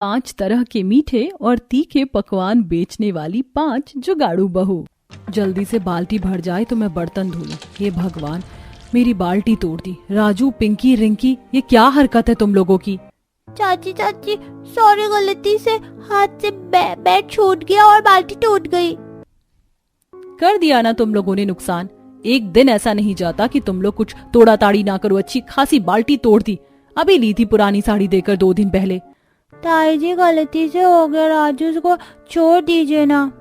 5 तरह के मीठे और तीखे पकवान बेचने वाली 5 जुगाड़ू बहू। जल्दी से बाल्टी भर जाए तो मैं बर्तन धो लूं। हे भगवान, मेरी बाल्टी तोड़ दी। राजू, पिंकी, रिंकी, ये क्या हरकत है तुम लोगों की? चाची सॉरी, गलती से हाथ से बैट छूट गया और बाल्टी टूट गई। कर दिया ना तुम लोगों ने नुकसान। एक दिन ऐसा नहीं जाता कि तुम लोग कुछ तोड़ा ताड़ी ना करो। अच्छी खासी बाल्टी तोड़ दी। अभी ली थी पुरानी साड़ी देकर 2 दिन पहले। ताई जी, गलती से हो गया, राजू को छोड़ दीजिए ना।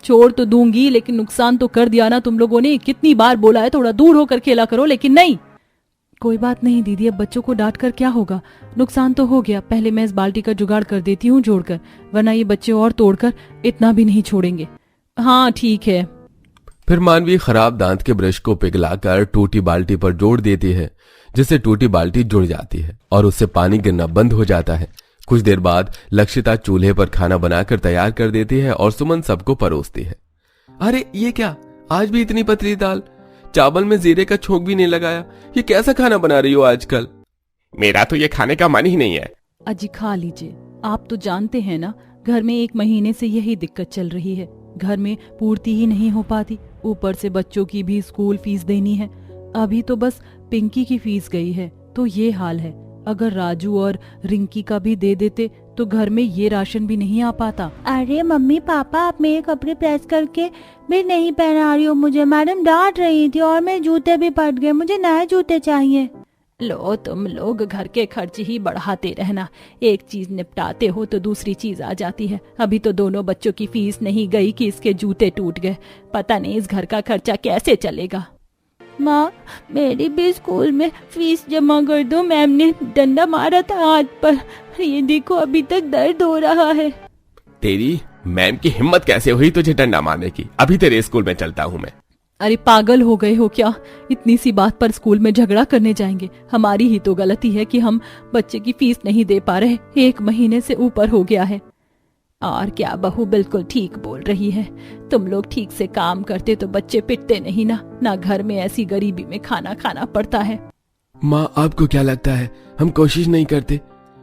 छोड़ तो दूंगी, लेकिन नुकसान तो कर दिया ना तुम लोगों ने। कितनी बार बोला है थोड़ा दूर होकर खेला करो, लेकिन नहीं। कोई बात नहीं दीदी, अब बच्चों को डांट कर क्या होगा। नुकसान तो हो गया। पहले मैं इस बाल्टी का जुगाड़ कर देती हूँ जोड़कर, वरना ये बच्चे और तोड़कर इतना भी नहीं छोड़ेंगे। हाँ ठीक है। फिर मानवी खराब दांत के ब्रश को पिघलाकर टूटी बाल्टी पर जोड़ देती है, जिससे टूटी बाल्टी जुड़ जाती है और उससे पानी गिरना बंद हो जाता है। कुछ देर बाद लक्षिता चूल्हे पर खाना बनाकर तैयार कर देती है और सुमन सबको परोसती है। अरे ये क्या, आज भी इतनी पतली दाल, चावल में जीरे का छोंक भी नहीं लगाया। ये कैसा खाना बना रही हो आजकल? मेरा तो ये खाने का मन ही नहीं है। अजी खा लीजिए। आप तो जानते हैं ना, घर में 1 महीने से यही दिक्कत चल रही है। घर में पूर्ति ही नहीं हो पाती, ऊपर से बच्चों की भी स्कूल फीस देनी है। अभी तो बस पिंकी की फीस गई है, तो ये हाल है। अगर राजू और रिंकी का भी दे देते तो घर में ये राशन भी नहीं आ पाता। अरे मम्मी पापा, आप मेरे कपड़े प्रेस करके भी नहीं पहना रही हो मुझे। मैडम डांट रही थी और मेरे जूते भी फट गए। मुझे नए जूते चाहिए। लो, तुम लोग घर के खर्च ही बढ़ाते रहना। एक चीज निपटाते हो तो दूसरी चीज आ जाती है। अभी तो दोनों बच्चों की फीस नहीं गई कि इसके जूते टूट गए। पता नहीं इस घर का खर्चा कैसे चलेगा। माँ, मेरी भी स्कूल में फीस जमा कर दो। मैम ने डंडा मारा था हाथ पर, ये देखो अभी तक दर्द हो रहा है। तेरी मैम की हिम्मत कैसे हुई तुझे डंडा मारने की? अभी तेरे स्कूल में चलता हूँ मैं। अरे पागल हो गए हो क्या? इतनी सी बात पर स्कूल में झगड़ा करने जाएंगे? हमारी ही तो गलती है कि हम बच्चे की फीस नहीं दे पा रहे। 1 महीने से ऊपर हो गया है। और क्या बहू बिल्कुल ठीक बोल रही है। तुम लोग ठीक से काम करते तो बच्चे पिटते नहीं ना घर में ऐसी गरीबी में खाना खाना पड़ता है। माँ, आपको क्या लगता है हम कोशिश नहीं करते?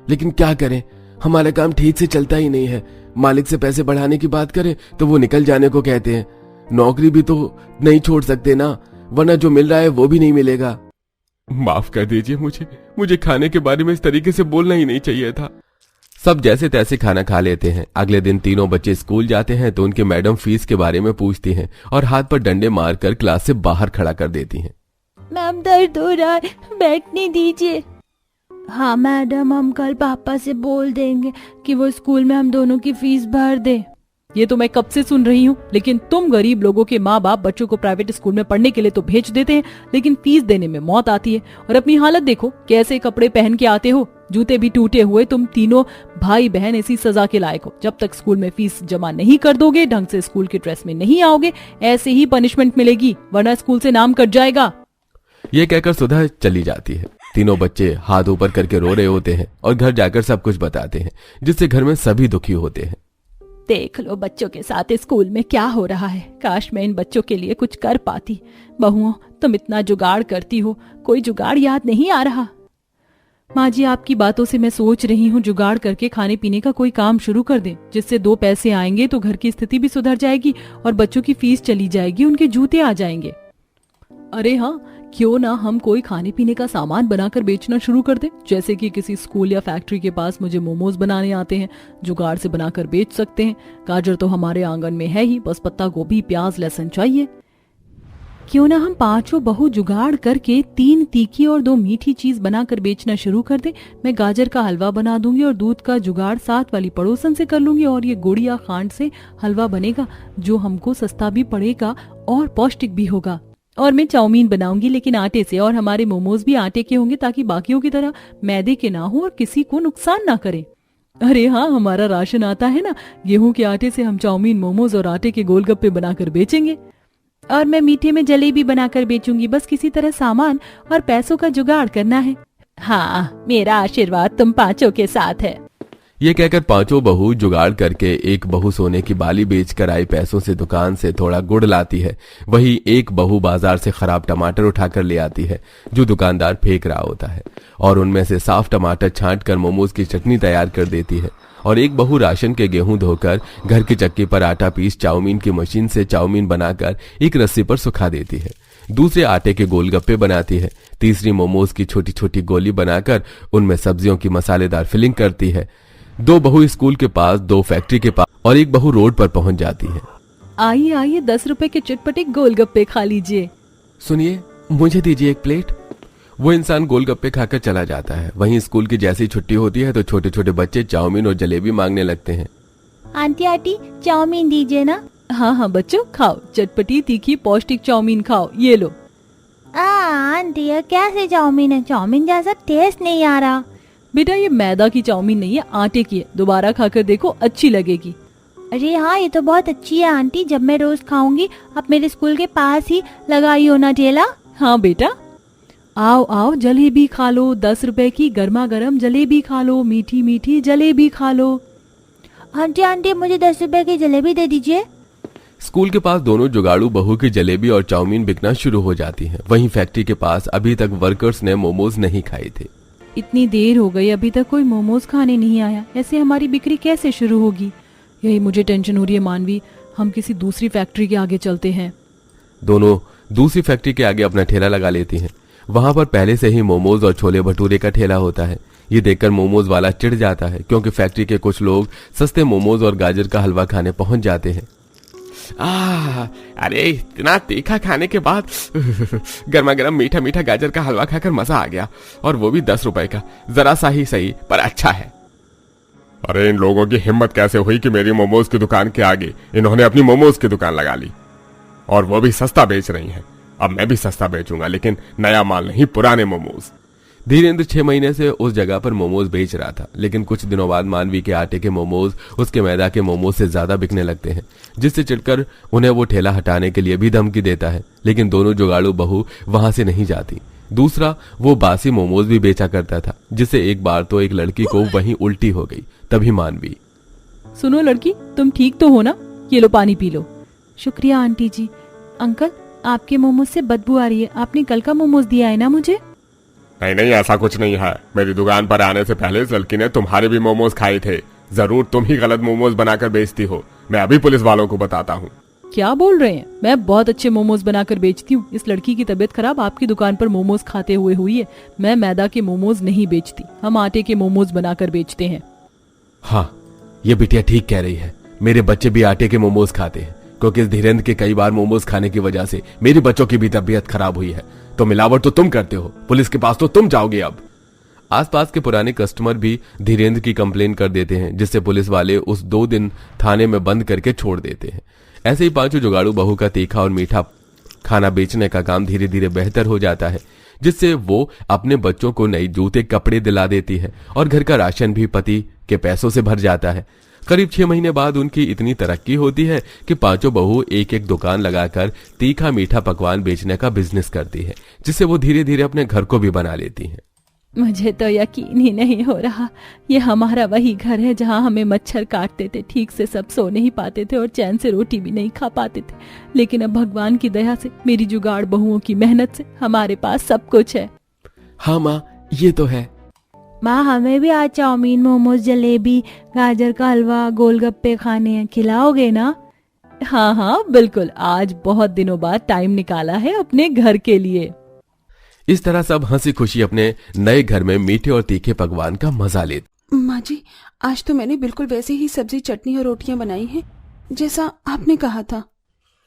लेकिन क्या करें, हमारा काम ठीक से चलता ही नहीं है। मालिक से पैसे बढ़ाने की बात करें तो वो निकल जाने को कहते हैं। नौकरी भी तो नहीं छोड़ सकते ना, वरना जो मिल रहा है वो भी नहीं मिलेगा। माफ कर दीजिए, मुझे खाने के बारे में इस तरीके से बोलना ही नहीं चाहिए था। सब जैसे तैसे खाना खा लेते हैं। अगले दिन तीनों बच्चे स्कूल जाते हैं तो उनके मैडम फीस के बारे में पूछती हैं और हाथ पर डंडे मारकर क्लास से बाहर खड़ा कर देती हैं। मैम, दर्द हो रहा है, बैठने दीजिए। हाँ मैडम, हम कल पापा से बोल देंगे कि वो स्कूल में हम दोनों की फीस भर दे। ये तो मैं कब से सुन रही हूँ, लेकिन तुम गरीब लोगों के माँ बाप बच्चों को प्राइवेट स्कूल में पढ़ने के लिए तो भेज देते हैं, लेकिन फीस देने में मौत आती है। और अपनी हालत देखो, कैसे कपड़े पहन के आते हो, जूते भी टूटे हुए। तुम तीनों भाई बहन इसी सजा के लायक हो। जब तक स्कूल में फीस जमा नहीं कर दोगे, ढंग से स्कूल की ड्रेस में नहीं आओगे, ऐसे ही पनिशमेंट मिलेगी, वरना स्कूल से नाम कट जाएगा। ये कहकर सुधा चली जाती है। तीनों बच्चे हाथ ऊपर करके रो रहे होते हैं और घर जाकर सब कुछ बताते हैं, जिससे घर में सभी दुखी होते हैं। देख लो बच्चों के साथ स्कूल में क्या हो रहा है। काश मैं इन बच्चों के लिए कुछ कर पाती। बहुओं, तुम इतना जुगाड़ करती हो, कोई जुगाड़ याद नहीं आ रहा? माँ जी, आपकी बातों से मैं सोच रही हूँ जुगाड़ करके खाने पीने का कोई काम शुरू कर दें, जिससे 2 पैसे आएंगे तो घर की स्थिति भी सुधर जाएगी और बच्चों की फीस चली जाएगी, उनके जूते आ जाएंगे। अरे हाँ, क्यों ना हम कोई खाने पीने का सामान बनाकर बेचना शुरू कर दें। जैसे कि किसी स्कूल या फैक्ट्री के पास मुझे मोमोज बनाने आते हैं, जुगाड़ से बनाकर बेच सकते हैं। गाजर तो हमारे आंगन में है ही, बस पत्ता गोभी प्याज लहसुन चाहिए। क्यों ना हम 5 बहू जुगाड़ करके 3 तीखी और 2 मीठी चीज बनाकर बेचना शुरू कर दें। मैं गाजर का हलवा बना दूंगी और दूध का जुगाड़ साथ वाली पड़ोसन से कर लूंगी, और ये गुड़ या खांड से हलवा बनेगा, जो हमको सस्ता भी पड़ेगा और पौष्टिक भी होगा। और मैं चाउमीन बनाऊंगी, लेकिन आटे से, और हमारे मोमोज भी आटे के होंगे, ताकि बाकियों की तरह मैदे के ना हो और किसी को नुकसान ना करें। अरे हाँ, हमारा राशन आता है ना, गेहूं के आटे से हम चाउमीन, मोमोज और आटे के गोलगप्पे बनाकर बेचेंगे। और मैं मीठे में जलेबी बनाकर बेचूंगी। बस किसी तरह सामान और पैसों का जुगाड़ करना है। हाँ, मेरा आशीर्वाद तुम 5 के साथ है। ये कहकर 5 बहू जुगाड़ करके एक बहू सोने की बाली बेचकर आई पैसों से दुकान से थोड़ा गुड़ लाती है। वही एक बहू बाजार से खराब टमाटर उठाकर ले आती है, जो दुकानदार फेंक रहा होता है, और उनमें से साफ टमाटर छांट कर मोमोज की चटनी तैयार कर देती है और एक बहू राशन के गेहूं धोकर घर की चक्की पर आटा पीस चाउमीन की मशीन से चाउमीन बनाकर एक रस्सी पर सुखा देती है। दूसरे आटे के गोलगप्पे बनाती है। तीसरी मोमोज की छोटी छोटी गोली बनाकर उनमें सब्जियों की मसालेदार फिलिंग करती है। 2 बहू स्कूल के पास, 2 फैक्ट्री के पास और एक बहू रोड पर पहुंच जाती है। आइए आइए 10 रुपए के चटपटे गोलगप्पे खा लीजिए। सुनिए, मुझे दीजिए एक प्लेट। वो इंसान गोलगप्पे खाकर चला जाता है। वहीं स्कूल की जैसी छुट्टी होती है तो छोटे छोटे बच्चे चाउमीन और जलेबी मांगने लगते हैं। आंटी आंटी चाउमीन दीजिए ना। हाँ हाँ बच्चों, खाओ, चटपटी तीखी पौष्टिक चाउमीन खाओ, ये लो। आंटी ये कैसे चाउमीन है? चाउमीन जैसा टेस्ट नहीं आ रहा। बेटा ये मैदा की चाउमीन नहीं है, आटे की है। दोबारा खाकर देखो, अच्छी लगेगी। अरे हाँ, ये तो बहुत अच्छी है आंटी। जब मैं रोज खाऊंगी। आप मेरे स्कूल के पास ही लगाई हो ना ठेला? हाँ बेटा, आओ आओ जलेबी खा लो। 10 रुपए की गर्मा गर्म जलेबी खा लो, मीठी मीठी जलेबी खा लो। आंटी आंटी मुझे 10 रुपए की जलेबी दे दीजिए। स्कूल के पास दोनों जुगाड़ू बहू की जलेबी और चाउमीन बिकना शुरू हो जाती है। वहीं फैक्ट्री के पास अभी तक वर्कर्स ने मोमोज नहीं खाए थे। इतनी देर हो गई, अभी तक कोई मोमोज खाने नहीं आया। ऐसे हमारी बिक्री कैसे शुरू होगी? यही मुझे टेंशन हो रही है मानवी। हम किसी दूसरी फैक्ट्री के आगे चलते हैं। दोनों दूसरी फैक्ट्री के आगे अपना ठेला लगा लेती हैं। वहां पर पहले से ही मोमोज और छोले भटूरे का ठेला होता है। ये देखकर मोमोज वाला चिढ़ जाता है क्योंकि फैक्ट्री के कुछ लोग सस्ते मोमोज और गाजर का हलवा खाने पहुंच जाते हैं। अरे इतना तीखा खाने के बाद गर्मा गर्म मीठा मीठा गाजर का हलवा खाकर मजा आ गया, और वो भी 10 रुपए का। जरा सा ही सही पर अच्छा है। अरे इन लोगों की हिम्मत कैसे हुई कि मेरी मोमोज की दुकान के आगे इन्होंने अपनी मोमोज की दुकान लगा ली, और वो भी सस्ता बेच रही हैं। अब मैं भी सस्ता बेचूंगा, लेकिन नया माल नहीं, पुराने मोमोज। धीरेन्द्र 6 महीने से उस जगह पर मोमोज बेच रहा था, लेकिन कुछ दिनों बाद मानवी के आटे के मोमोज उसके मैदा के मोमोज से ज्यादा बिकने लगते हैं, जिससे चिढ़कर उन्हें वो ठेला हटाने के लिए भी धमकी देता है। लेकिन दोनों जुगाड़ू बहू वहां से नहीं जाती। दूसरा, वो बासी मोमोज भी बेचा करता था, जिससे एक बार तो एक लड़की को वहीं उल्टी हो गई। तभी मानवी, सुनो लड़की, तुम ठीक तो हो ना? ये लो पानी पी लो। शुक्रिया आंटी जी। अंकल, आपके मोमोज से बदबू आ रही है। आपने कल का मोमोज दिया है ना मुझे? नहीं नहीं, ऐसा कुछ नहीं है। मेरी दुकान पर आने से पहले इस लड़की ने तुम्हारे भी मोमोज खाए थे। जरूर तुम ही गलत मोमोज बनाकर बेचती हो। मैं अभी पुलिस वालों को बताता हूँ। क्या बोल रहे हैं? मैं बहुत अच्छे मोमोज बनाकर बेचती हूँ। इस लड़की की तबीयत खराब आपकी दुकान पर मोमोज खाते हुए हुई है। मैं मैदा के मोमोज नहीं बेचती, हम आटे के मोमोज बनाकर बेचते हैं। हाँ, ये बिटिया ठीक कह रही है। मेरे बच्चे भी आटे के मोमोज खाते हैं, क्योंकि इस धीरेन्द्र के कई बार मोमोज खाने की वजह से मेरे बच्चों की भी तबीयत खराब हुई है। तो मिलावट तो तुम करते हो, पुलिस के पास तो तुम जाओगे। अब आसपास के पुराने कस्टमर भी धीरेन्द्र की कंप्लेन कर देते हैं, जिससे पुलिस वाले उस 2 दिन थाने में बंद करके छोड़ देते हैं। ऐसे ही पांचों जुगाड़ू बहू का तीखा और मीठा खाना बेचने का काम धीरे धीरे बेहतर हो जाता है, जिससे वो अपने बच्चों को नई जूते कपड़े दिला देती है और घर का राशन भी पति के पैसों से भर जाता है। करीब 6 महीने बाद उनकी इतनी तरक्की होती है कि पांचों बहू एक एक दुकान लगाकर तीखा मीठा पकवान बेचने का बिजनेस करती है, जिससे वो धीरे धीरे अपने घर को भी बना लेती हैं। मुझे तो यकीन ही नहीं हो रहा, ये हमारा वही घर है जहाँ हमें मच्छर काटते थे, ठीक से सब सो नहीं पाते थे और चैन से रोटी भी नहीं खा पाते थे। लेकिन अब भगवान की दया से, मेरी जुगाड़ बहुओं की मेहनत से हमारे पास सब कुछ है। हाँ माँ, ये तो है। माँ, हमें भी आज चाउमीन, मोमोज, जलेबी, गाजर का हलवा, गोलगप्पे खाने हैं। खिलाओगे ना? हाँ हाँ बिल्कुल, आज बहुत दिनों बाद टाइम निकाला है अपने घर के लिए। इस तरह सब हंसी खुशी अपने नए घर में मीठे और तीखे पकवान का मजा लेते। माँ जी, आज तो मैंने बिल्कुल वैसे ही सब्जी, चटनी और रोटियां बनाई हैं जैसा आपने कहा था।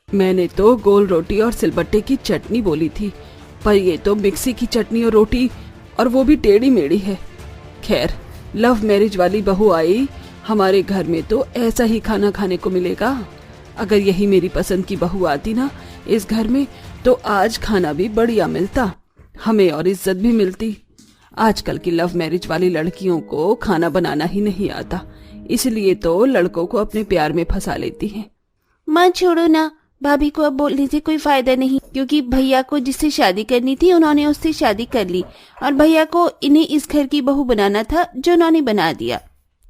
मैंने तो गोल रोटी और सिलबट्टे की चटनी बोली थी, पर ये तो मिक्सी की चटनी और रोटी, और वो भी टेढ़ी मेढ़ी है। खैर, लव मैरिज वाली बहू आई हमारे घर में तो ऐसा ही खाना खाने को मिलेगा। अगर यही मेरी पसंद की बहू आती ना इस घर में, तो आज खाना भी बढ़िया मिलता, हमें और इज्जत भी मिलती। आजकल की लव मैरिज वाली लड़कियों को खाना बनाना ही नहीं आता, इसलिए तो लड़कों को अपने प्यार में फंसा लेती हैं। माँ छोड़ो ना, भाभी को अब बोलने से कोई फायदा नहीं, क्योंकि भैया को जिससे शादी करनी थी उन्होंने उससे शादी कर ली, और भैया को इन्हें इस घर की बहू बनाना था, जो उन्होंने बना दिया।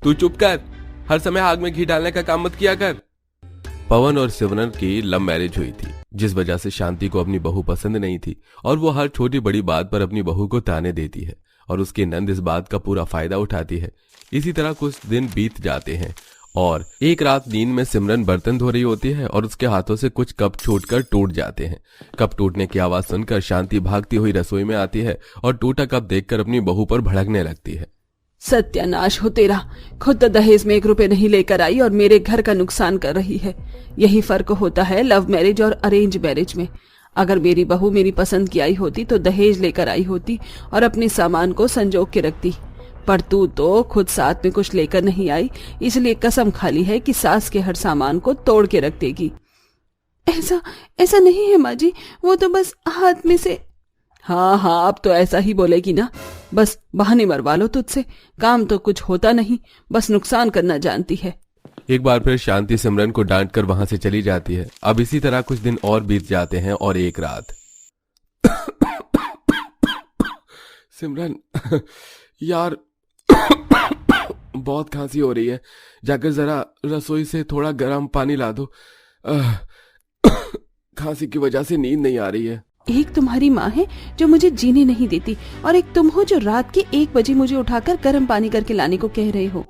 तू चुप कर, हर समय आग में घी डालने का काम मत किया कर। पवन और सिवनर की लव मैरिज हुई थी, जिस वजह से शांति को अपनी बहू पसंद नहीं थी और वो हर छोटी बड़ी बात पर अपनी बहू को ताने देती है और उसकी नंद इस बात का पूरा फायदा उठाती है। इसी तरह कुछ दिन बीत जाते हैं और एक रात नींद में सिमरन बर्तन धो रही होती है और उसके हाथों से कुछ कप छूटकर टूट जाते हैं। कप टूटने की आवाज सुनकर शांति भागती हुई रसोई में आती है और टूटा कप देखकर अपनी बहू पर भड़कने लगती है। सत्यानाश हो तेरा, खुद तो दहेज में 1 रुपए नहीं लेकर आई और मेरे घर का नुकसान कर रही है। यही फर्क होता है लव मैरिज और अरेंज मैरिज में। अगर मेरी बहू मेरी पसंद की आई होती तो दहेज लेकर आई होती और अपने सामान को संजोग के रखती, पर तू तो खुद साथ में कुछ लेकर नहीं आई, इसलिए कसम खा ली है कि सास के हर सामान को तोड़ के रख देगी। ऐसा नहीं है माँ जी, वो तो बस हाथ में से। हाँ, अब तो ऐसा ही बोलेगी ना। बस बहाने मरवा लो तुझसे, काम तो कुछ होता नहीं, बस नुकसान करना जानती है। एक बार फिर शांति सिमरन को डांट कर वहां से चली जाती है। अब इसी तरह कुछ दिन और बीत जाते हैं और एक रात सिमरन यार बहुत खांसी हो रही है, जाकर जरा रसोई से थोड़ा गर्म पानी ला दो। खांसी की वजह से नींद नहीं आ रही है। एक तुम्हारी माँ है जो मुझे जीने नहीं देती और एक तुम हो जो रात के 1 बजे मुझे उठाकर गर्म पानी करके लाने को कह रहे हो।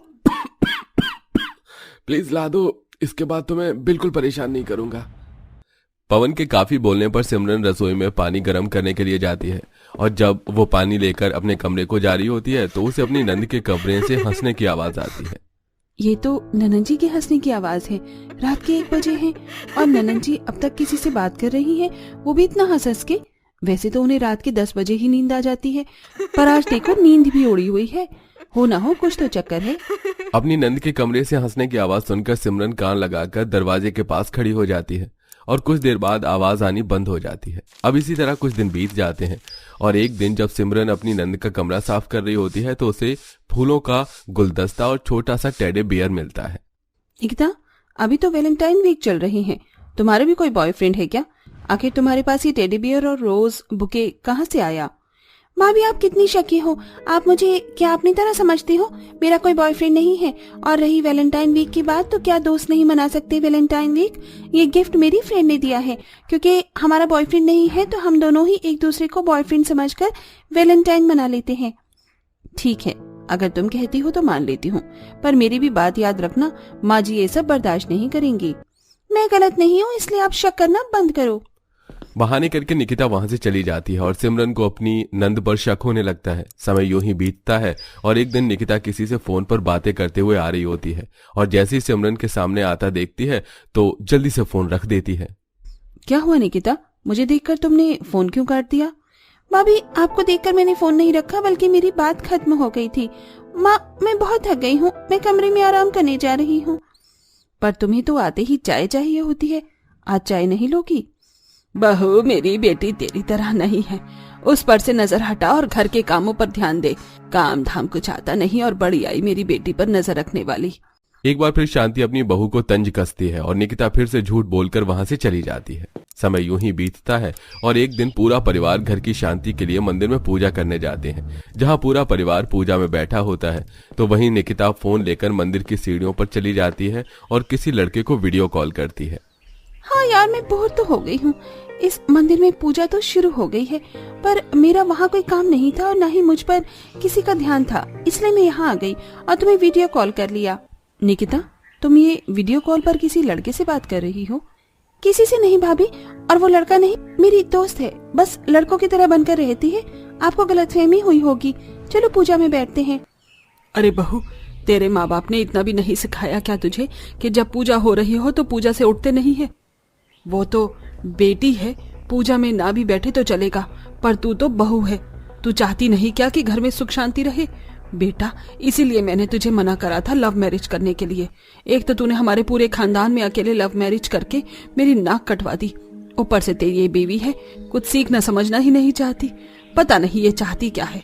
प्लीज ला दो, इसके बाद तो मैं बिल्कुल परेशान नहीं करूंगा। पवन के काफी बोलने पर सिमरन रसोई में पानी गर्म करने के लिए जाती है और जब वो पानी लेकर अपने कमरे को जा रही होती है तो उसे अपनी नंद के कमरे से हंसने की आवाज आती है। ये तो ननन जी के हंसने की आवाज है। रात के 1 बजे है और ननन जी अब तक किसी से बात कर रही है, वो भी इतना हंस के। वैसे तो उन्हें रात के 10 बजे ही नींद आ जाती है, पर आज देखो नींद भी उड़ी हुई है। हो ना हो कुछ तो चक्कर है। अपनी नंद के कमरे से हंसने की आवाज सुनकर सिमरन कान लगाकर दरवाजे के पास खड़ी हो जाती है और कुछ देर बाद आवाज आनी बंद हो जाती है। अब इसी तरह कुछ दिन बीत जाते हैं और एक दिन जब सिमरन अपनी नंद का कमरा साफ कर रही होती है तो उसे फूलों का गुलदस्ता और छोटा सा टेडी बियर मिलता है। निकिता, अभी तो वैलेंटाइन वीक चल रही है, तुम्हारे भी कोई बॉयफ्रेंड है क्या? आखिर तुम्हारे पास ये टेडी बियर और रोज बुके कहाँ से आया? भाभी आप कितनी शकी हो, आप मुझे क्या अपनी तरह समझती हो? मेरा कोई बॉयफ्रेंड नहीं है। और रही वैलेंटाइन वीक की बात, तो क्या दोस्त नहीं मना सकते वैलेंटाइन वीक? ये गिफ्ट मेरी फ्रेंड ने दिया है, क्योंकि हमारा बॉयफ्रेंड नहीं है तो हम दोनों ही एक दूसरे को बॉयफ्रेंड समझकर वैलेंटाइन मना लेते हैं। ठीक है, अगर तुम कहती हो तो मान लेती हूँ, पर मेरी भी बात याद रखना, माँ जी ये सब बर्दाश्त नहीं करेंगी। मैं गलत नहीं हूँ, इसलिए आप शक करना बंद करो। बहाने करके निकिता वहां से चली जाती है और सिमरन को अपनी नंद पर शक होने लगता है। समय यूं ही बीतता है और एक दिन निकिता किसी से फोन पर बातें करते हुए आ रही होती है और जैसे ही सिमरन के सामने आता देखती है तो जल्दी से फोन रख देती है। क्या हुआ निकिता, मुझे देखकर तुमने फोन क्यों काट दिया? भाभी आपको देखकर मैंने फोन नहीं रखा, बल्कि मेरी बात खत्म हो गई थी। माँ, मैं बहुत थक गई हूँ, मैं कमरे में आराम करने जा रही हूँ। पर तुम्हें तो आते ही चाय चाहिए होती है, आज चाय नहीं लोगी? बहू, मेरी बेटी तेरी तरह नहीं है, उस पर से नजर हटा और घर के कामों पर ध्यान दे। काम धाम कुछ आता नहीं और बड़ी आई मेरी बेटी पर नजर रखने वाली। एक बार फिर शांति अपनी बहू को तंज कसती है और निकिता फिर से झूठ बोलकर वहां से चली जाती है। समय यूं ही बीतता है और एक दिन पूरा परिवार घर की शांति के लिए मंदिर में पूजा करने जाते हैं। जहां पूरा परिवार पूजा में बैठा होता है तो वहीं निकिता फोन लेकर मंदिर की सीढ़ियों पर चली जाती है और किसी लड़के को वीडियो कॉल करती है। हाँ यार, मैं बोर तो हो गई हूँ। इस मंदिर में पूजा तो शुरू हो गई है, पर मेरा वहाँ कोई काम नहीं था और न ही मुझ पर किसी का ध्यान था, इसलिए मैं यहाँ आ गई और तुम्हें वीडियो कॉल कर लिया। निकिता, तुम ये वीडियो कॉल पर किसी लड़के से बात कर रही हो? किसी से नहीं भाभी, और वो लड़का नहीं, मेरी दोस्त है, बस लड़कों की तरह बनकर रहती है। आपको गलतफहमी हुई होगी, चलो पूजा में बैठते हैं। अरे बहू, तेरे माँ बाप ने इतना भी नहीं सिखाया क्या तुझे कि जब पूजा हो रही हो तो पूजा से उठते नहीं है? वो तो बेटी है, पूजा में ना भी बैठे तो चलेगा, पर तू तो बहू है। तू चाहती नहीं क्या कि घर में सुख शांति रहे? बेटा, इसीलिए मैंने तुझे मना करा था लव मैरिज करने के लिए। एक तो तूने हमारे पूरे खानदान में अकेले लव मैरिज करके मेरी नाक कटवा दी, ऊपर से तेरी ये बेबी है, कुछ सीखना समझना ही नहीं चाहती। पता नहीं ये चाहती क्या है।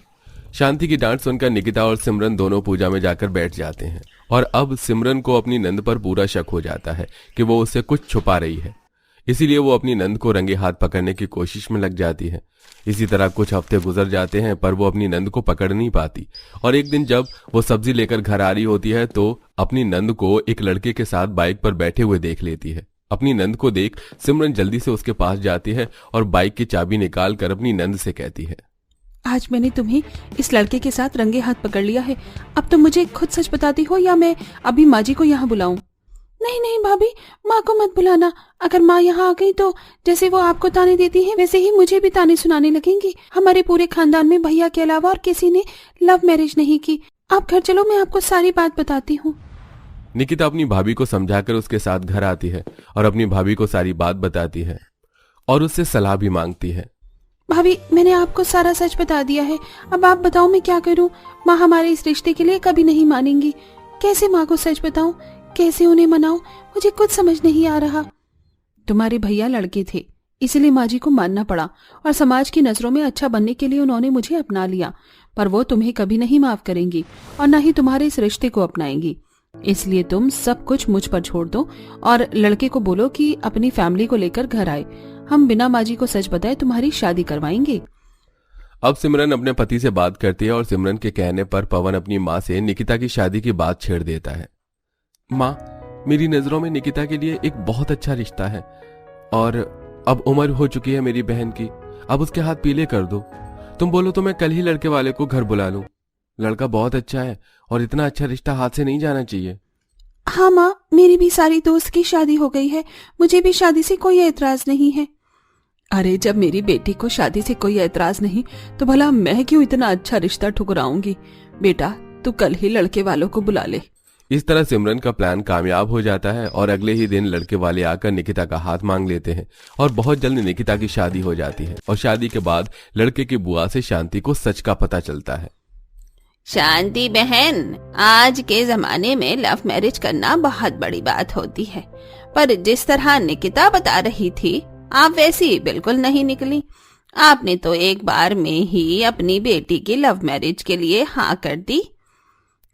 शांति की डांट सुनकर निकिता और सिमरन दोनों पूजा में जाकर बैठ जाते हैं और अब सिमरन को अपनी नंद पर पूरा शक हो जाता है कि वो उससे कुछ छुपा रही है। इसीलिए वो अपनी नंद को रंगे हाथ पकड़ने की कोशिश में लग जाती है। इसी तरह कुछ हफ्ते गुजर जाते हैं पर वो अपनी नंद को पकड़ नहीं पाती और एक दिन जब वो सब्जी लेकर घर आ रही होती है तो अपनी नंद को एक लड़के के साथ बाइक पर बैठे हुए देख लेती है। अपनी नंद को देख सिमरन जल्दी से उसके पास जाती है और बाइक की चाबी निकाल कर अपनी नंद से कहती है, आज मैंने तुम्हें इस लड़के के साथ रंगे हाथ पकड़ लिया है। अब तुम मुझे खुद सच बताती हो या मैं अभी माँ जी को यहाँ बुलाऊं? नहीं नहीं भाभी, माँ को मत बुलाना। अगर माँ यहाँ आ गई तो जैसे वो आपको ताने देती हैं वैसे ही मुझे भी ताने सुनाने लगेंगी। हमारे पूरे खानदान में भैया के अलावा और किसी ने लव मैरिज नहीं की। आप घर चलो, मैं आपको सारी बात बताती हूँ। निकिता अपनी भाभी को समझाकर उसके साथ घर आती है और अपनी भाभी को सारी बात बताती है और उससे सलाह भी मांगती है। भाभी, मैंने आपको सारा सच बता दिया है। अब आप बताओ मैं क्या करूं? माँ हमारे इस रिश्ते के लिए कभी नहीं मानेंगी। कैसे माँ को सच बताऊं? कैसे उन्हें मनाऊं? मुझे कुछ समझ नहीं आ रहा। तुम्हारे भैया लड़के थे, इसलिए माँ जी को मानना पड़ा और समाज की नजरों में अच्छा बनने के लिए उन्होंने मुझे अपना लिया। पर वो तुम्हें कभी नहीं माफ करेंगी और न ही तुम्हारे इस रिश्ते को अपनाएंगी। इसलिए तुम सब कुछ मुझ पर छोड़ दो और लड़के को बोलो कि अपनी फैमिली को लेकर घर आए। हम बिना माँ जी को सच बताए तुम्हारी शादी करवाएंगे। अब सिमरन अपने पति से बात करती है और सिमरन के कहने पर पवन अपनी माँ से निकिता की शादी की बात छेड़ देता है। माँ, मेरी नजरों में निकिता के लिए एक बहुत अच्छा रिश्ता है और अब उम्र हो चुकी है मेरी बहन की। अब उसके हाथ पीले कर दो। तुम बोलो तो मैं कल ही लड़के वाले को घर बुला लूं। लड़का बहुत अच्छा है और इतना अच्छा रिश्ता हाथ से नहीं जाना चाहिए। हाँ माँ, मेरी भी सारी दोस्त की शादी हो गई है। मुझे भी शादी से कोई एतराज नहीं है। अरे जब मेरी बेटी को शादी से कोई एतराज नहीं तो भला मैं क्यों इतना अच्छा रिश्ता ठुकराऊंगी? बेटा, तू कल ही लड़के वालों को बुला ले। इस तरह सिमरन का प्लान कामयाब हो जाता है और अगले ही दिन लड़के वाले आकर निकिता का हाथ मांग लेते हैं और बहुत जल्द निकिता की शादी हो जाती है। और शादी के बाद लड़के की बुआ से शांति को सच का पता चलता है। शांति बहन, आज के जमाने में लव मैरिज करना बहुत बड़ी बात होती है, पर जिस तरह निकिता बता रही थी आप वैसी बिल्कुल नहीं निकली। आपने तो एक बार में ही अपनी बेटी की लव मैरिज के लिए हाँ कर दी।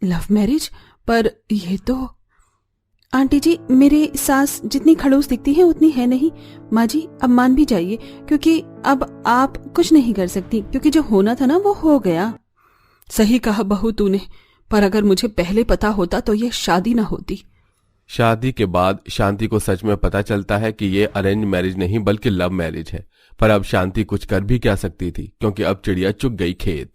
Love marriage? पर ये तो आंटी जी, मेरे सास जितनी खड़ूस दिखती है उतनी है नहीं। माँ जी, अब मान भी जाइए क्योंकि अब आप कुछ नहीं कर सकती, क्योंकि जो होना था ना वो हो गया। सही कहा बहू तूने, पर अगर मुझे पहले पता होता तो ये शादी ना होती। शादी के बाद शांति को सच में पता चलता है कि ये अरेंज मैरिज नहीं बल्कि लव मैरिज है। पर अब शांति कुछ कर भी क्या सकती थी, क्योंकि अब चिड़िया चुग गई खेत।